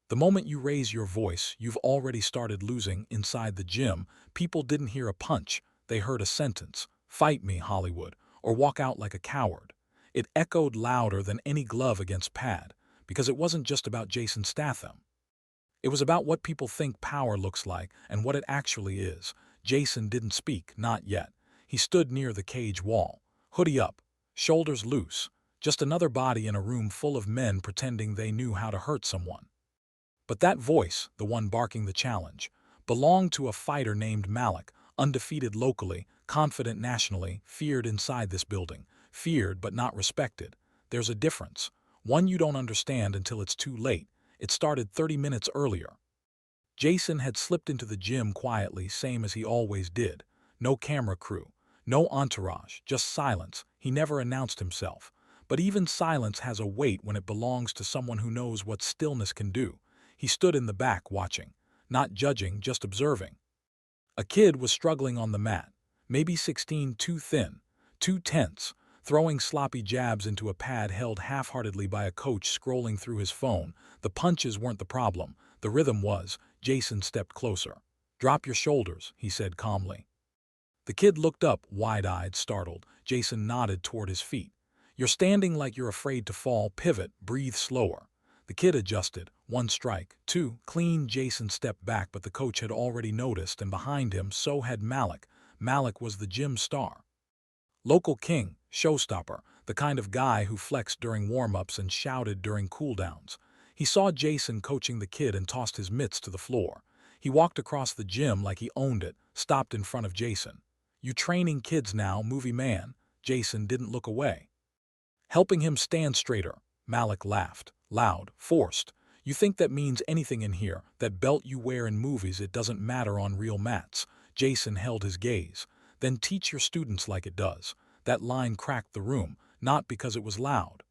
The moment you raise your voice, you've already started losing. Inside the gym, people didn't hear a punch, they heard a sentence: "Fight me, Hollywood, or walk out like a coward." It echoed louder than any glove against pad, because it wasn't just about Jason Statham. It was about what people think power looks like and what it actually is. Jason didn't speak, not yet. He stood near the cage wall, hoodie up, shoulders loose, just another body in a room full of men pretending they knew how to hurt someone. But that voice, the one barking the challenge, belonged to a fighter named Malik, undefeated locally, confident nationally, feared inside this building. Feared but not respected. There's a difference. One you don't understand until it's too late. It started 30 minutes earlier. Jason had slipped into the gym quietly, same as he always did. No camera crew, no entourage, just silence. He never announced himself. But even silence has a weight when it belongs to someone who knows what stillness can do. He stood in the back watching, not judging, just observing. A kid was struggling on the mat, maybe 16, too thin, too tense, throwing sloppy jabs into a pad held half-heartedly by a coach scrolling through his phone. The punches weren't the problem, the rhythm was. Jason stepped closer. "Drop your shoulders," he said calmly. The kid looked up, wide-eyed, startled. Jason nodded toward his feet. "You're standing like you're afraid to fall. Pivot, breathe slower." The kid adjusted. One strike, two, clean. Jason stepped back, but the coach had already noticed, and behind him, so had Malik. Malik was the gym star. Local king, showstopper, the kind of guy who flexed during warm-ups and shouted during cooldowns. He saw Jason coaching the kid and tossed his mitts to the floor. He walked across the gym like he owned it, stopped in front of Jason. "You training kids now, movie man?" Jason didn't look away. Helping him stand straighter. Malik laughed, loud, forced. "You think that means anything in here? That belt you wear in movies, it doesn't matter on real mats." Jason held his gaze. "Then teach your students like it does." That line cracked the room, not because it was loud.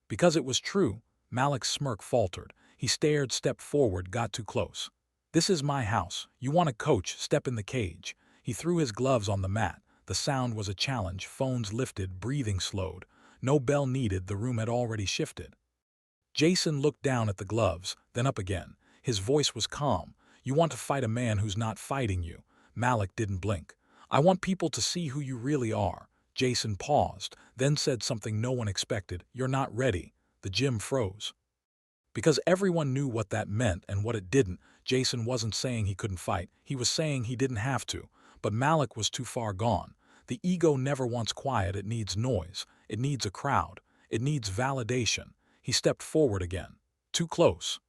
Because it was true. Malik's smirk faltered. He stared, stepped forward, got too close. "This is my house. You want a coach? Step in the cage." He threw his gloves on the mat. The sound was a challenge. Phones lifted, breathing slowed. No bell needed, the room had already shifted. Jason looked down at the gloves, then up again. His voice was calm. "You want to fight a man who's not fighting you." Malik didn't blink. "I want people to see who you really are." Jason paused, then said something no one expected. "You're not ready." The gym froze. Because everyone knew what that meant and what it didn't. Jason wasn't saying he couldn't fight. He was saying he didn't have to. But Malik was too far gone. The ego never wants quiet. It needs noise. It needs a crowd. It needs validation. He stepped forward again. Too close.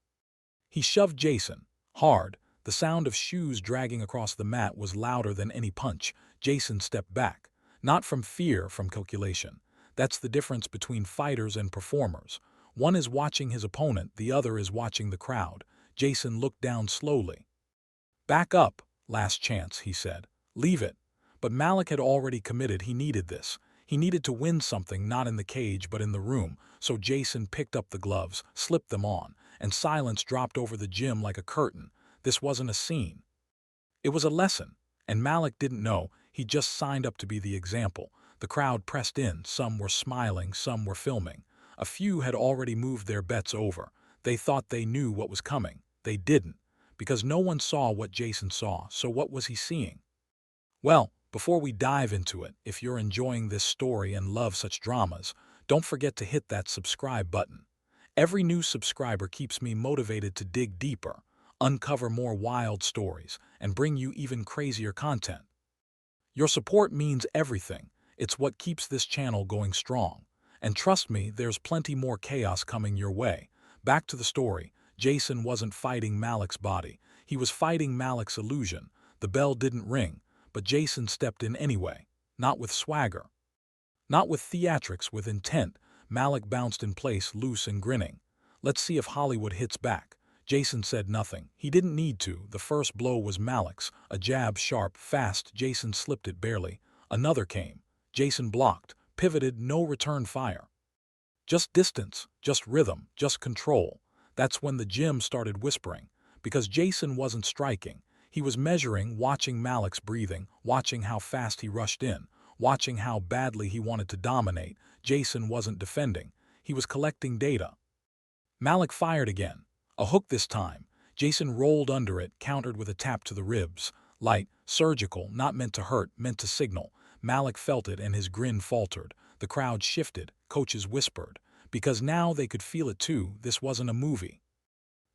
He shoved Jason. Hard. The sound of shoes dragging across the mat was louder than any punch. Jason stepped back. Not from fear, from calculation. That's the difference between fighters and performers. One is watching his opponent, the other is watching the crowd. Jason looked down slowly. "Back up. Last chance," he said. "Leave it." But Malik had already committed. He needed this. He needed to win something, not in the cage but in the room. So Jason picked up the gloves, slipped them on, and silence dropped over the gym like a curtain. This wasn't a scene. It was a lesson. And Malik didn't know. He just signed up to be the example. The crowd pressed in. Some were smiling, some were filming. A few had already moved their bets over. They thought they knew what was coming. They didn't. Because no one saw what Jason saw. So what was he seeing? Well, before we dive into it, if you're enjoying this story and love such dramas, don't forget to hit that subscribe button. Every new subscriber keeps me motivated to dig deeper, uncover more wild stories, and bring you even crazier content. Your support means everything. It's what keeps this channel going strong. And trust me, there's plenty more chaos coming your way. Back to the story. Jason wasn't fighting Malik's body. He was fighting Malik's illusion. The bell didn't ring, but Jason stepped in anyway. Not with swagger. Not with theatrics, with intent. Malik bounced in place, loose and grinning. "Let's see if Hollywood hits back." Jason said nothing. He didn't need to. The first blow was Malik's. A jab, sharp, fast. Jason slipped it barely. Another came. Jason blocked, pivoted, no return fire. Just distance, just rhythm, just control. That's when the gym started whispering. Because Jason wasn't striking. He was measuring, watching Malik's breathing, watching how fast he rushed in, watching how badly he wanted to dominate. Jason wasn't defending. He was collecting data. Malik fired again. A hook this time. Jason rolled under it, countered with a tap to the ribs. Light, surgical, not meant to hurt, meant to signal. Malik felt it and his grin faltered. The crowd shifted. Coaches whispered. Because now they could feel it too. This wasn't a movie.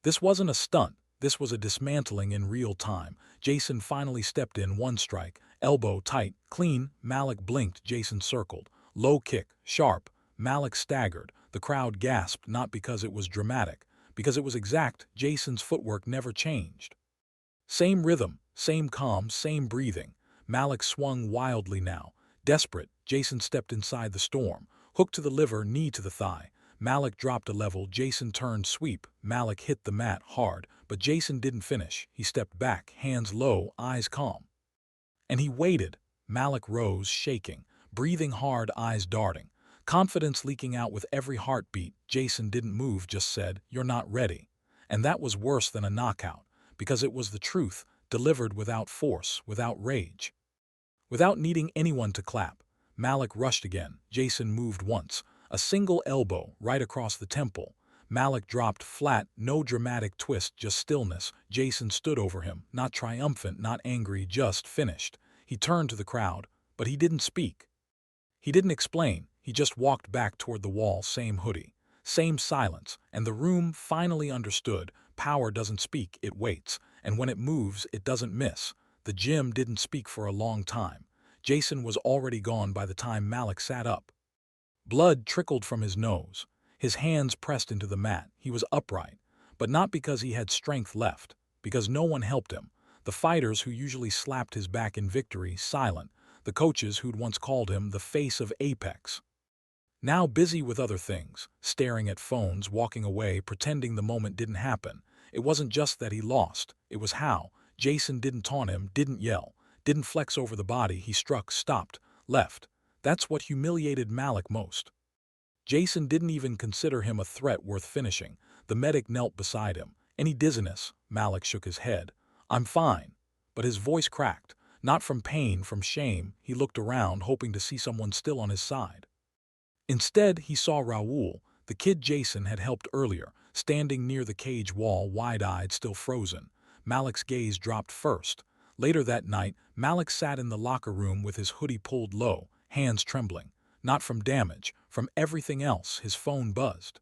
This wasn't a stunt. This was a dismantling in real time. Jason finally stepped in, one strike. Elbow tight, clean. Malik blinked. Jason circled. Low kick, sharp. Malik staggered. The crowd gasped, not because it was dramatic, because it was exact. Jason's footwork never changed. Same rhythm, same calm, same breathing. Malik swung wildly now. Desperate, Jason stepped inside the storm. Hook to the liver, knee to the thigh. Malik dropped a level. Jason turned, sweep. Malik hit the mat hard, but Jason didn't finish. He stepped back, hands low, eyes calm. And he waited. Malik rose, shaking, breathing hard, eyes darting. Confidence leaking out with every heartbeat. Jason didn't move, just said, "You're not ready." And that was worse than a knockout, because it was the truth, delivered without force, without rage. Without needing anyone to clap. Malik rushed again. Jason moved once. A single elbow, right across the temple. Malik dropped flat, no dramatic twist, just stillness. Jason stood over him, not triumphant, not angry, just finished. He turned to the crowd, but he didn't speak. He didn't explain. He just walked back toward the wall, same hoodie, same silence, and the room finally understood. Power doesn't speak, it waits, and when it moves, it doesn't miss. The gym didn't speak for a long time. Jason was already gone by the time Malik sat up. Blood trickled from his nose. His hands pressed into the mat. He was upright, but not because he had strength left, because no one helped him. The fighters who usually slapped his back in victory, silent. The coaches who'd once called him the face of Apex. Now busy with other things, staring at phones, walking away, pretending the moment didn't happen. It wasn't just that he lost, it was how. Jason didn't taunt him, didn't yell, didn't flex over the body. He struck, stopped, left. That's what humiliated Malik most. Jason didn't even consider him a threat worth finishing. The medic knelt beside him. "Any dizziness?" Malik shook his head. "I'm fine." But his voice cracked. Not from pain, from shame. He looked around, hoping to see someone still on his side. Instead, he saw Raoul, the kid Jason had helped earlier, standing near the cage wall, wide-eyed, still frozen. Malik's gaze dropped first. Later that night, Malik sat in the locker room with his hoodie pulled low, hands trembling. Not from damage, from everything else. His phone buzzed.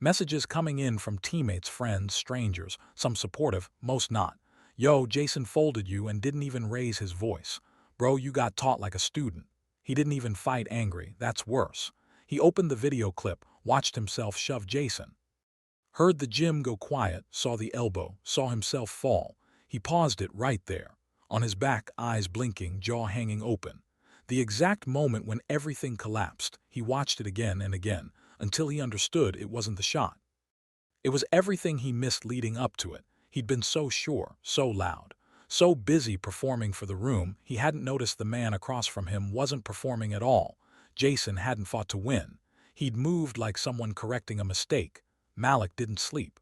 Messages coming in from teammates, friends, strangers, some supportive, most not. "Yo, Jason folded you and didn't even raise his voice. Bro, you got taught like a student. He didn't even fight angry. That's worse." He opened the video clip, watched himself shove Jason. Heard the gym go quiet, saw the elbow, saw himself fall. He paused it right there. On his back, eyes blinking, jaw hanging open. The exact moment when everything collapsed. He watched it again and again, until he understood it wasn't the shot. It was everything he missed leading up to it. He'd been so sure, so loud, so busy performing for the room, he hadn't noticed the man across from him wasn't performing at all. Jason hadn't fought to win. He'd moved like someone correcting a mistake. Malik didn't sleep.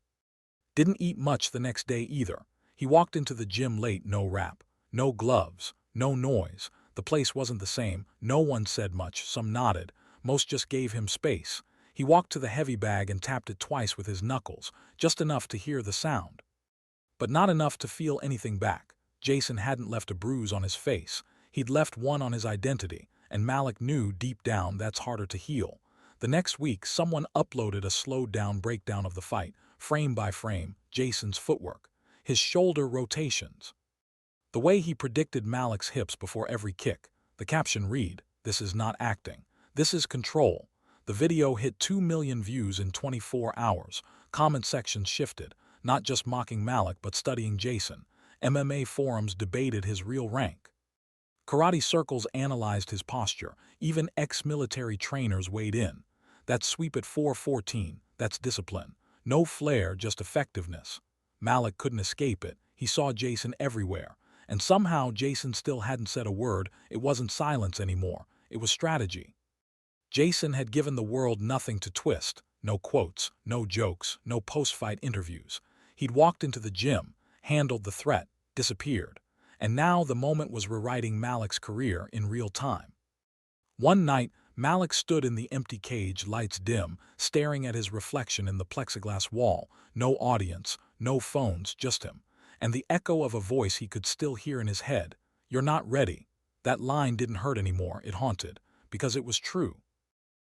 Didn't eat much the next day either. He walked into the gym late, no wrap, no gloves, no noise. The place wasn't the same. No one said much, some nodded. Most just gave him space. He walked to the heavy bag and tapped it twice with his knuckles, just enough to hear the sound. But not enough to feel anything back. Jason hadn't left a bruise on his face. He'd left one on his identity, and Malik knew deep down that's harder to heal. The next week, someone uploaded a slowed-down breakdown of the fight, frame by frame, Jason's footwork, his shoulder rotations. The way he predicted Malik's hips before every kick. The caption read, "This is not acting. This is control." The video hit 2 million views in 24 hours. Comment sections shifted, not just mocking Malik but studying Jason. MMA forums debated his real rank. Karate circles analyzed his posture. Even ex-military trainers weighed in. That sweep at 414, that's discipline. No flair, just effectiveness. Malik couldn't escape it. He saw Jason everywhere. And somehow Jason still hadn't said a word. It wasn't silence anymore. It was strategy. Jason had given the world nothing to twist. No quotes, no jokes, no post-fight interviews. He'd walked into the gym, handled the threat, disappeared. And now the moment was rewriting Malik's career in real time. One night, Malik stood in the empty cage, lights dim, staring at his reflection in the plexiglass wall. No audience, no phones, just him. And the echo of a voice he could still hear in his head. "You're not ready." That line didn't hurt anymore, it haunted. Because it was true.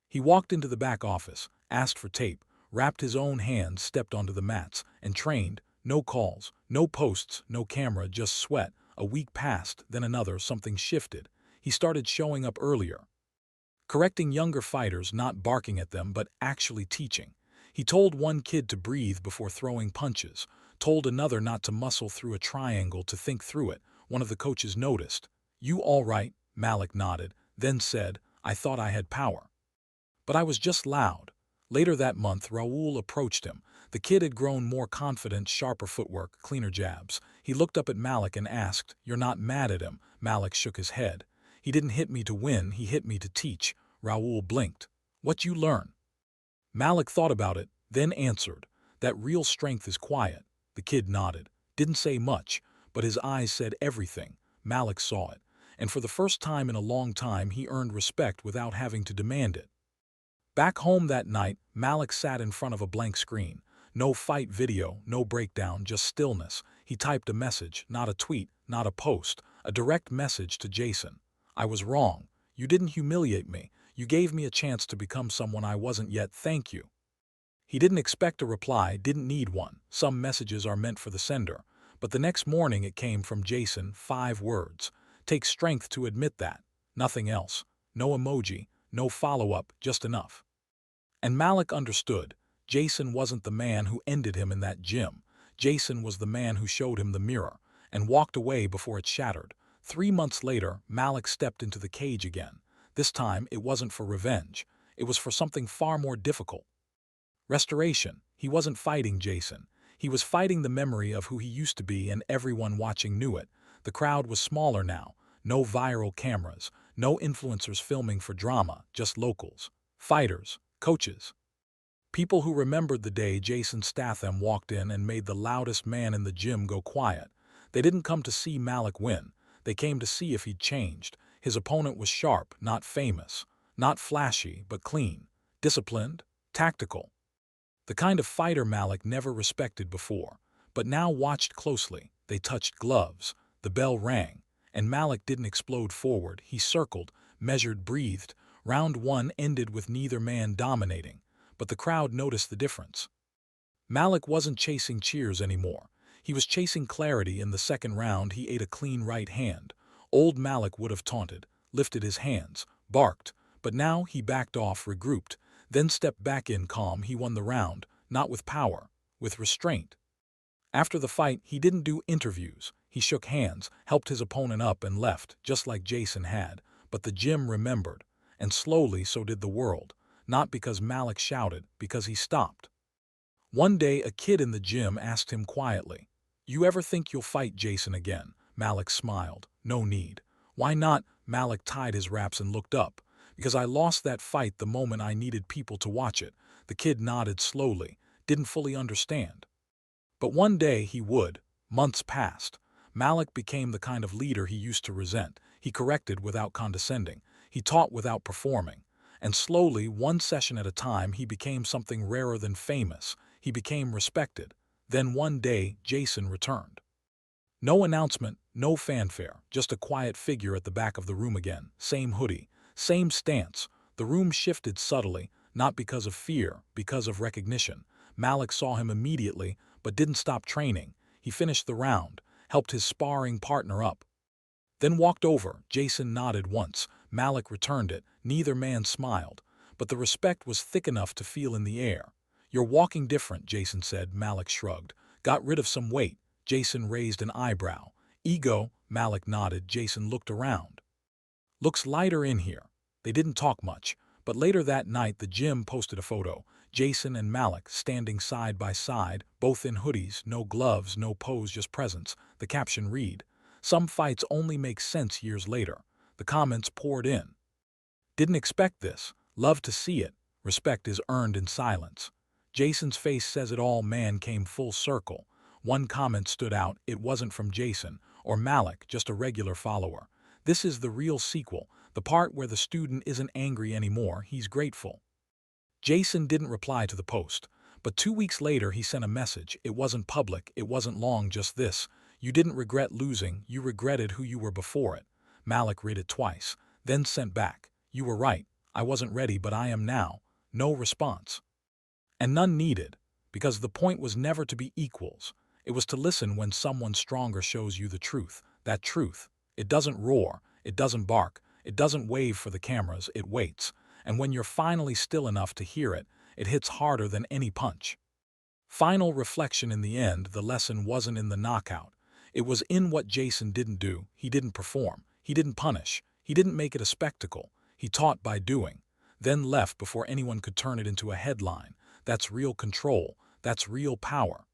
He walked into the back office, asked for tape, wrapped his own hands, stepped onto the mats, and trained. No calls, no posts, no camera, just sweat. A week passed, then another. Something shifted. He started showing up earlier. Correcting younger fighters, not barking at them, but actually teaching. He told one kid to breathe before throwing punches, told another not to muscle through a triangle, to think through it. One of the coaches noticed. "You all right?" Malik nodded, then said, "I thought I had power. But I was just loud." Later that month, Raul approached him. The kid had grown more confident, sharper footwork, cleaner jabs. He looked up at Malik and asked, "You're not mad at him?" Malik shook his head. "He didn't hit me to win, he hit me to teach." Raul blinked. "What you learn?" Malik thought about it, then answered, "That real strength is quiet." The kid nodded, didn't say much, but his eyes said everything. Malik saw it, and for the first time in a long time he earned respect without having to demand it. Back home that night, Malik sat in front of a blank screen. No fight video, no breakdown, just stillness. He typed a message, not a tweet, not a post, a direct message to Jason. "I was wrong. You didn't humiliate me. You gave me a chance to become someone I wasn't yet. Thank you." He didn't expect a reply, didn't need one. Some messages are meant for the sender. But the next morning it came from Jason, 5 words. "Takes strength to admit that." Nothing else. No emoji, no follow-up, just enough. And Malik understood. Jason wasn't the man who ended him in that gym. Jason was the man who showed him the mirror, and walked away before it shattered. 3 months later, Malik stepped into the cage again. This time, it wasn't for revenge. It was for something far more difficult. Restoration. He wasn't fighting Jason. He was fighting the memory of who he used to be, and everyone watching knew it. The crowd was smaller now. No viral cameras. No influencers filming for drama. Just locals. Fighters. Coaches. People who remembered the day Jason Statham walked in and made the loudest man in the gym go quiet. They didn't come to see Malik win. They came to see if he'd changed. His opponent was sharp, not famous. Not flashy, but clean. Disciplined. Tactical. The kind of fighter Malik never respected before, but now watched closely. They touched gloves. The bell rang. And Malik didn't explode forward. He circled, measured, breathed. Round 1 ended with neither man dominating, but the crowd noticed the difference. Malik wasn't chasing cheers anymore. He was chasing clarity. In the second round, he ate a clean right hand. Old Malik would have taunted, lifted his hands, barked, but now he backed off, regrouped, then stepped back in calm. He won the round, not with power, with restraint. After the fight, he didn't do interviews. He shook hands, helped his opponent up, and left, just like Jason had. But the gym remembered. And slowly so did the world. Not because Malik shouted, because he stopped. One day a kid in the gym asked him quietly, "You ever think you'll fight Jason again?" Malik smiled. "No need." "Why not?" Malik tied his wraps and looked up. "Because I lost that fight the moment I needed people to watch it." The kid nodded slowly, didn't fully understand. But one day he would. Months passed. Malik became the kind of leader he used to resent. He corrected without condescending. He taught without performing. And slowly, one session at a time, he became something rarer than famous. He became respected. Then one day, Jason returned. No announcement, no fanfare, just a quiet figure at the back of the room again. Same hoodie, same stance. The room shifted subtly, not because of fear, because of recognition. Malik saw him immediately, but didn't stop training. He finished the round, helped his sparring partner up. Then walked over. Jason nodded once. Malik returned it. Neither man smiled, but the respect was thick enough to feel in the air. "You're walking different," Jason said. Malik shrugged. "Got rid of some weight." Jason raised an eyebrow. "Ego?" Malik nodded. Jason looked around. "Looks lighter in here." They didn't talk much, but later that night the gym posted a photo. Jason and Malik standing side by side, both in hoodies, no gloves, no pose, just presence. The caption read, "Some fights only make sense years later." The comments poured in. "Didn't expect this. Love to see it. Respect is earned in silence." Jason's face says it all. Man came full circle. One comment stood out. It wasn't from Jason or Malik, just a regular follower. "This is the real sequel." The part where the student isn't angry anymore, he's grateful. Jason didn't reply to the post, but 2 weeks later he sent a message. It wasn't public, it wasn't long, just this: "You didn't regret losing, you regretted who you were before it." Malik read it twice, then sent back, "You were right, I wasn't ready but I am now." No response. And none needed, because the point was never to be equals. It was to listen when someone stronger shows you the truth. That truth. It doesn't roar, it doesn't bark, it doesn't wave for the cameras, it waits. And when you're finally still enough to hear it, it hits harder than any punch. Final reflection: in the end, the lesson wasn't in the knockout. It was in what Jason didn't do. He didn't perform. He didn't punish. He didn't make it a spectacle. He taught by doing, then left before anyone could turn it into a headline. That's real control. That's real power.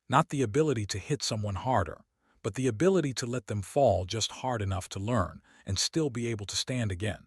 Not the ability to hit someone harder, but the ability to let them fall just hard enough to learn and still be able to stand again.